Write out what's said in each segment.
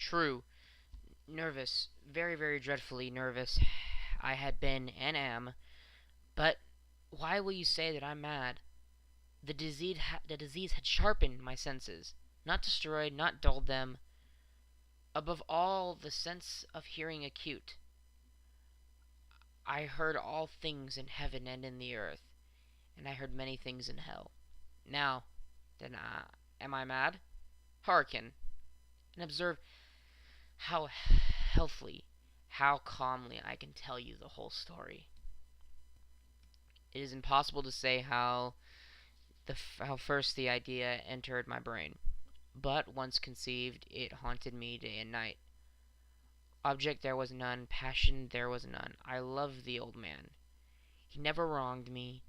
True. Nervous. Very, very dreadfully nervous. I had been and am. But why will you say that I'm mad? The disease had sharpened my senses, not destroyed, not dulled them. Above all, the sense of hearing acute. I heard all things in heaven and in the earth, and I heard many things in hell. Now, then, am I mad? Hearken, and observe how healthily, how calmly I can tell you the whole story. It is impossible to say how first the idea entered my brain, but once conceived, it haunted me day and night. Object there was none, passion there was none. I loved the old man. He never wronged me.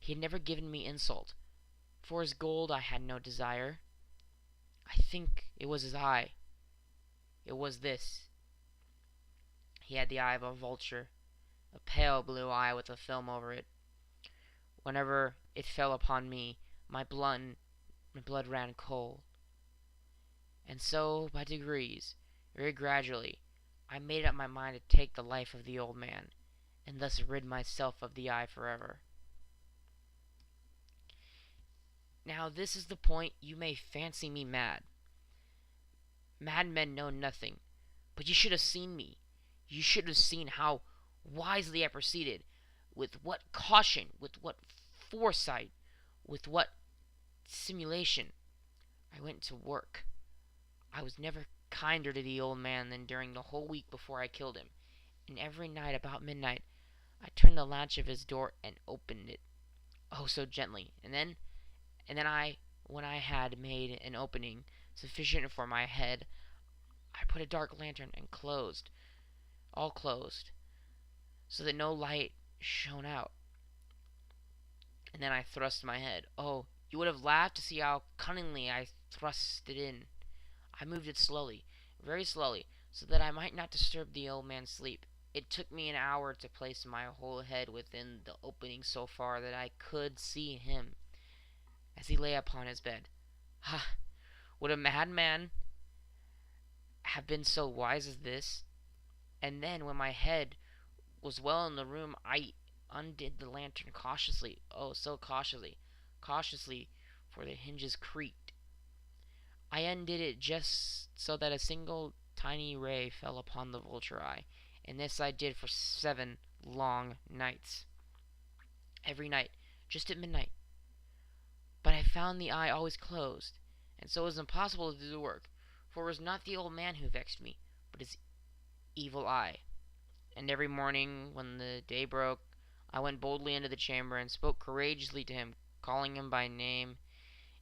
He had never given me insult. For his gold I had no desire. I think it was his eye. It was this. He had the eye of a vulture, a pale blue eye with a film over it. Whenever it fell upon me, my blood ran cold. And so, by degrees, very gradually, I made up my mind to take the life of the old man, and thus rid myself of the eye forever. Now this is the point. You may fancy me mad. Madmen know nothing. But you should have seen me. You should have seen how wisely I proceeded, with what caution, with what foresight, with what simulation I went to work. I was never kinder to the old man than during the whole week before I killed him, and every night about midnight I turned the latch of his door and opened it, oh so gently, and then when I had made an opening sufficient for my head, I put a dark lantern and all closed, so that no light shone out. And then I thrust my head. Oh, you would have laughed to see how cunningly I thrust it in. I moved it slowly, very slowly, so that I might not disturb the old man's sleep. It took me an hour to place my whole head within the opening so far that I could see him as he lay upon his bed. Ha! Would a madman have been so wise as this? And then, when my head was well in the room, I undid the lantern cautiously. Oh, so cautiously. Cautiously, for the hinges creaked. I undid it just so that a single tiny ray fell upon the vulture eye, and this I did for 7 long nights. Every night, just at midnight. But I found the eye always closed, and so it was impossible to do the work, for it was not the old man who vexed me, but his evil eye. And every morning, when the day broke, I went boldly into the chamber and spoke courageously to him, calling him by name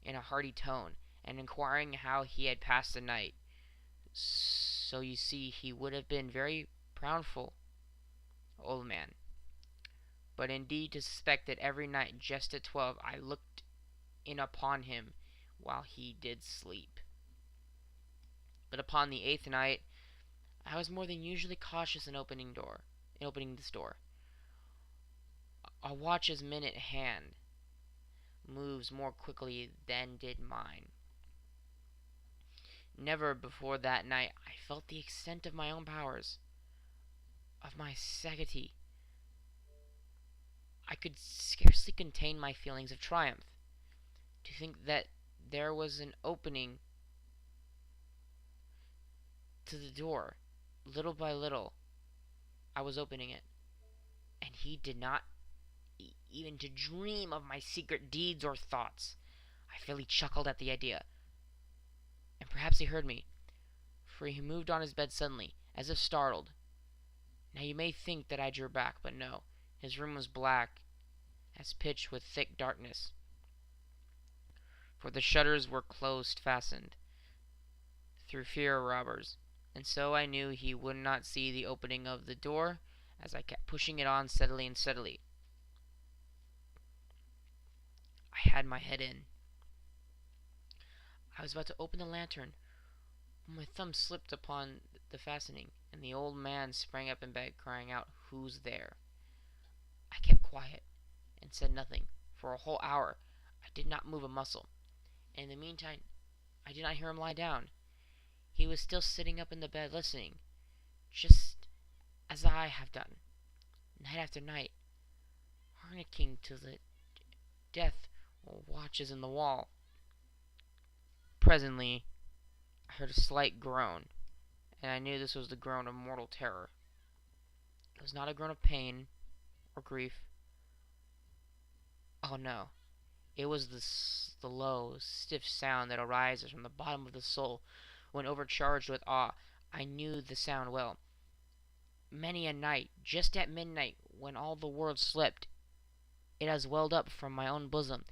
in a hearty tone, and inquiring how he had passed the night. So you see, he would have been very proudful, old man. But indeed to suspect that every night, just at 12, I looked in upon him while he did sleep. But upon the 8th night, I was more than usually cautious in opening this door. A watch's minute hand moves more quickly than did mine. Never before that night I felt the extent of my own powers, of my sagacity. I could scarcely contain my feelings of triumph. To think that there was an opening to the door, little by little, I was opening it, and he did not even to dream of my secret deeds or thoughts. I fairly chuckled at the idea, and perhaps he heard me, for he moved on his bed suddenly, as if startled. Now you may think that I drew back, but no. His room was black as pitch with thick darkness, for the shutters were close fastened, through fear of robbers, and so I knew he would not see the opening of the door, as I kept pushing it on steadily and steadily. I had my head in. I was about to open the lantern when my thumb slipped upon the fastening, and the old man sprang up in bed, crying out, "Who's there?" I kept quiet and said nothing. For a whole hour I did not move a muscle, and in the meantime I did not hear him lie down. he was still sitting up in the bed listening, just as I have done, night after night, hearkening to the death watches in the wall. Presently, I heard a slight groan, and I knew this was the groan of mortal terror. It was not a groan of pain or grief. Oh no, it was the low, stiff sound that arises from the bottom of the soul when overcharged with awe. I knew the sound well. Many a night, just at midnight, when all the world slept, it has welled up from my own bosom,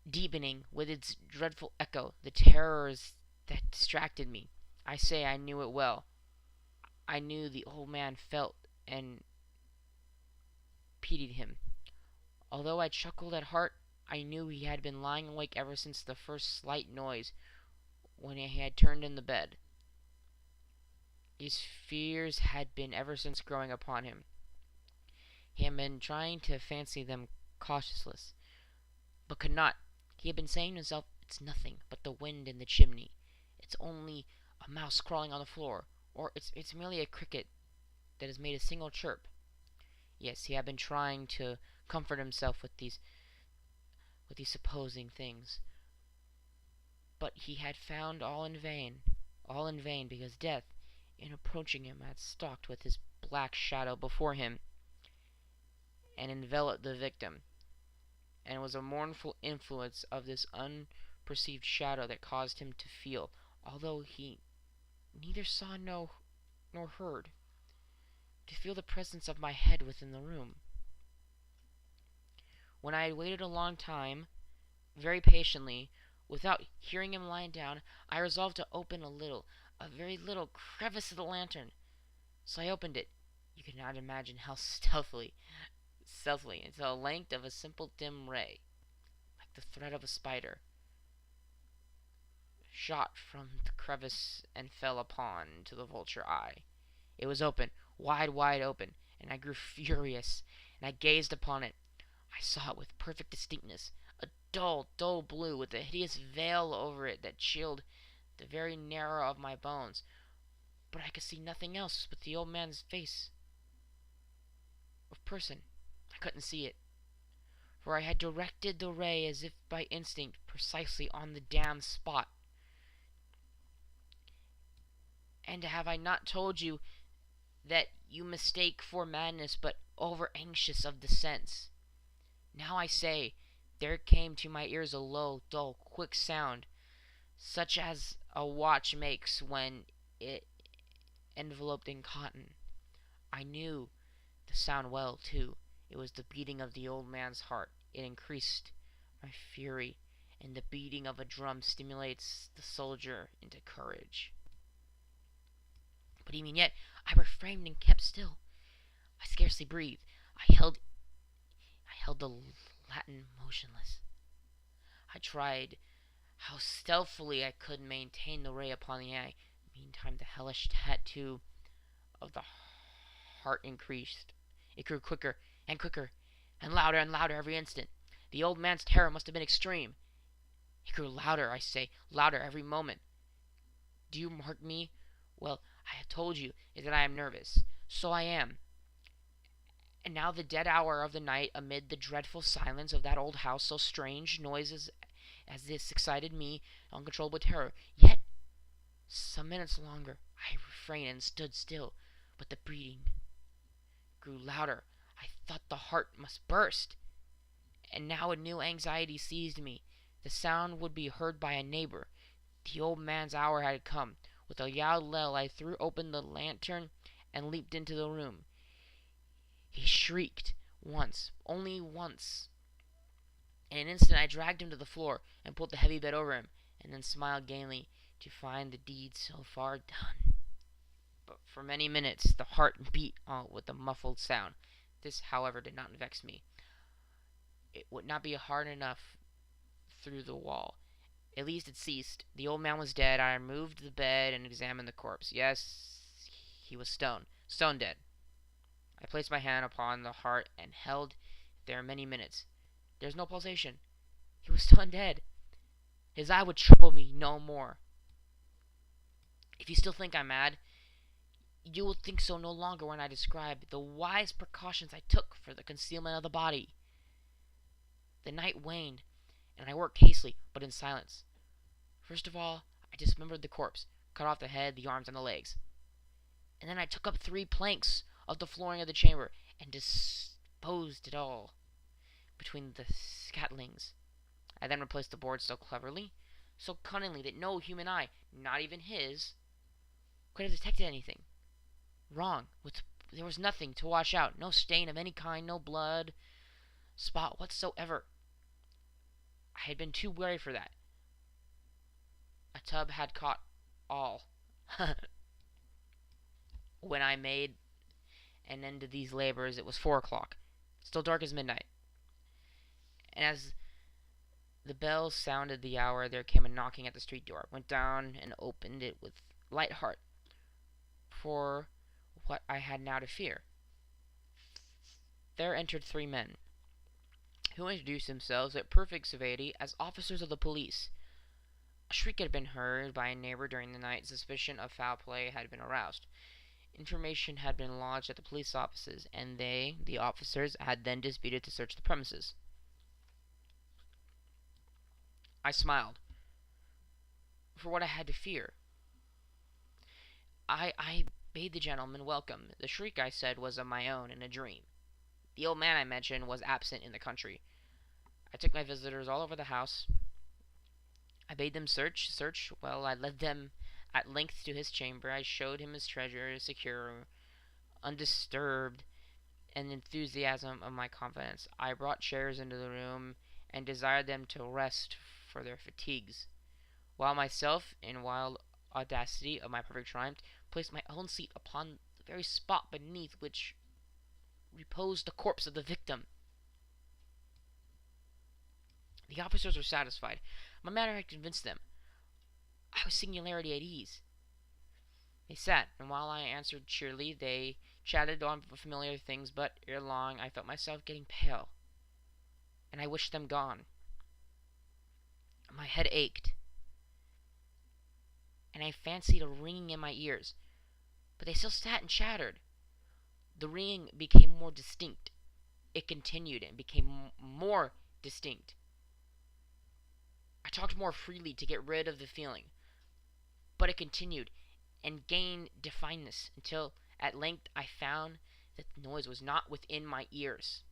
deepening with its dreadful echo the terrors that distracted me. I say I knew it well. I knew the old man felt and pitied him. Although I chuckled at heart, I knew he had been lying awake ever since the first slight noise when he had turned in the bed. These fears had been ever since growing upon him. He had been trying to fancy them causeless, but could not. He had been saying to himself, "It's nothing but the wind in the chimney. It's only a mouse crawling on the floor, or it's merely a cricket that has made a single chirp." Yes, he had been trying to comfort himself with these supposing things, but he had found all in vain, because death, in approaching him, had stalked with his black shadow before him and enveloped the victim, and it was a mournful influence of this unperceived shadow that caused him to feel, although he neither saw nor heard, to feel the presence of my head within the room. When I had waited a long time, very patiently, without hearing him lie down, I resolved to open a very little crevice of the lantern. So I opened it. You cannot imagine how stealthily, into the length of a simple dim ray, like the thread of a spider, shot from the crevice and fell upon to the vulture eye. It was open, wide open, and I grew furious, and I gazed upon it. I saw it with perfect distinctness, a dull blue, with a hideous veil over it that chilled the very marrow of my bones. But I could see nothing else but the old man's face of person. I couldn't see it, for I had directed the ray as if by instinct precisely on the damned spot. And have I not told you that you mistake for madness, but over anxious of the sense? Now I say, there came to my ears a low, dull, quick sound, such as a watch makes when it enveloped in cotton. I knew the sound well, too. It was the beating of the old man's heart. It increased my fury, and the beating of a drum stimulates the soldier into courage. But even yet, I refrained and kept still. I scarcely breathed. I held the Latin motionless. I tried how stealthily I could maintain the ray upon the eye. Meantime, the hellish tattoo of the heart increased. It grew quicker and quicker, and louder every instant. The old man's terror must have been extreme. It grew louder, I say, louder every moment. Do you mark me? Well, I have told you that I am nervous. So I am. And now the dead hour of the night, amid the dreadful silence of that old house, so strange noises as this excited me, uncontrollable terror. Yet, some minutes longer, I refrained and stood still, but the beating grew louder. I thought the heart must burst. And now a new anxiety seized me. The sound would be heard by a neighbor. The old man's hour had come. With a loud yell, I threw open the lantern and leaped into the room. He shrieked once, only once. In an instant I dragged him to the floor and pulled the heavy bed over him, and then smiled gaily to find the deed so far done. But for many minutes the heart beat on with a muffled sound. This, however, did not vex me. It would not be hard enough through the wall. At least it ceased. The old man was dead. I removed the bed and examined the corpse. Yes, he was stone dead. I placed my hand upon the heart and held there many minutes. There was no pulsation. He was stone dead. His eye would trouble me no more. If you still think I'm mad, you will think so no longer when I describe the wise precautions I took for the concealment of the body. The night waned, and I worked hastily, but in silence. First of all, I dismembered the corpse, cut off the head, the arms, and the legs. And then I took up 3 planks of the flooring of the chamber and disposed it all between the scatlings. I then replaced the board so cleverly, so cunningly, that no human eye, not even his, could have detected anything wrong. There was nothing to wash out, no stain of any kind, no blood spot whatsoever. I had been too wary for that. A tub had caught all. When I made an end of these labors, it was 4 o'clock, still dark as midnight. And as the bell sounded the hour, there came a knocking at the street door. Went down and opened it with light heart, for what I had now to fear. There entered 3 men, who introduced themselves at perfect civility as officers of the police. A shriek had been heard by a neighbor during the night. Suspicion of foul play had been aroused. Information had been lodged at the police offices, and they, the officers, had then disputed to search the premises. I smiled, for what I had to fear. I bade the gentleman welcome. The shriek, I said, was of my own, in a dream. The old man I mentioned was absent in the country. I took my visitors all over the house. I bade them search. Well, I led them at length to his chamber. I showed him his treasure, secure, undisturbed, and enthusiasm of my confidence. I brought chairs into the room and desired them to rest for their fatigues, while myself, in wild audacity of my perfect triumph, placed my own seat upon the very spot beneath which reposed the corpse of the victim. The officers were satisfied. My manner had convinced them. I was singularly at ease. They sat, and while I answered cheerily, they chatted on familiar things, but ere long I felt myself getting pale, and I wished them gone. My head ached, and I fancied a ringing in my ears, but they still sat and chattered. The ringing became more distinct. It continued and became more distinct. I talked more freely to get rid of the feeling, but it continued and gained definiteness until at length I found that the noise was not within my ears.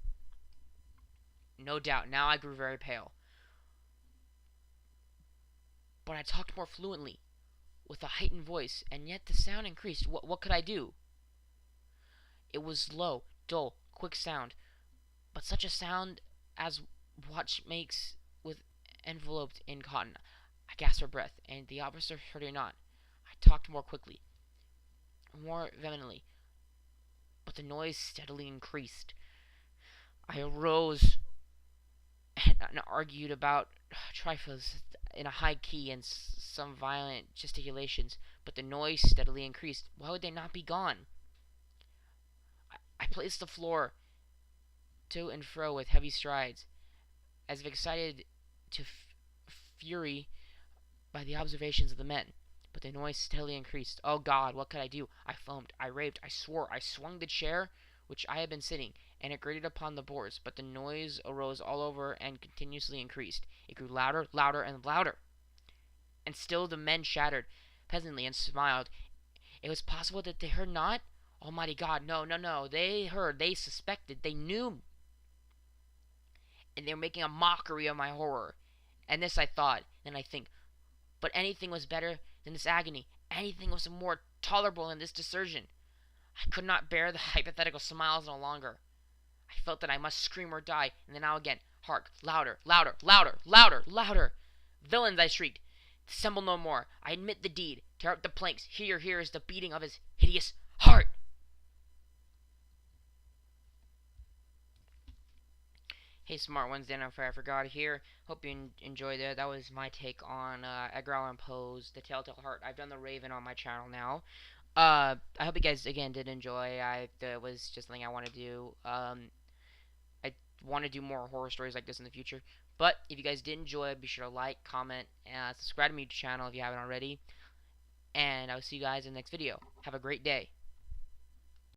No doubt, now I grew very pale, but I talked more fluently, with a heightened voice, and yet the sound increased. What could I do? It was low, dull, quick sound, but such a sound as watch makes with enveloped in cotton. I gasped for breath, and the officer heard it not. I talked more quickly, more vehemently, but the noise steadily increased. I arose and argued about trifles in a high key and some violent gesticulations, but the noise steadily increased. Why would they not be gone? I paced the floor to and fro with heavy strides, as if excited to fury by the observations of the men, but the noise steadily increased. Oh God, what could I do? I foamed, I raved, I swore. I swung the chair which I had been sitting, and it grated upon the boards, but the noise arose all over and continuously increased. It grew louder, louder, and louder, and still the men chattered pleasantly and smiled. It was possible that they heard not? Almighty God, no. They heard, they suspected, they knew, and they were making a mockery of my horror. And this I thought, then I think, but anything was better than this agony. Anything was more tolerable than this desertion. I could not bear the hypothetical smiles no longer. I felt that I must scream or die, and then now again. Hark! Louder! Villains! I shrieked. Dissemble no more. I admit the deed. Tear up the planks. Here is the beating of his hideous heart. Hey, smart ones, Dan, if I forgot here. Hope you enjoyed that. That was my take on Edgar Allan Poe's The Telltale Heart. I've done The Raven on my channel now. I hope you guys, again, did enjoy. That was just something I want to do. I want to do more horror stories like this in the future. But if you guys did enjoy, be sure to like, comment, and subscribe to my channel if you haven't already. and I'll see you guys in the next video. Have a great day.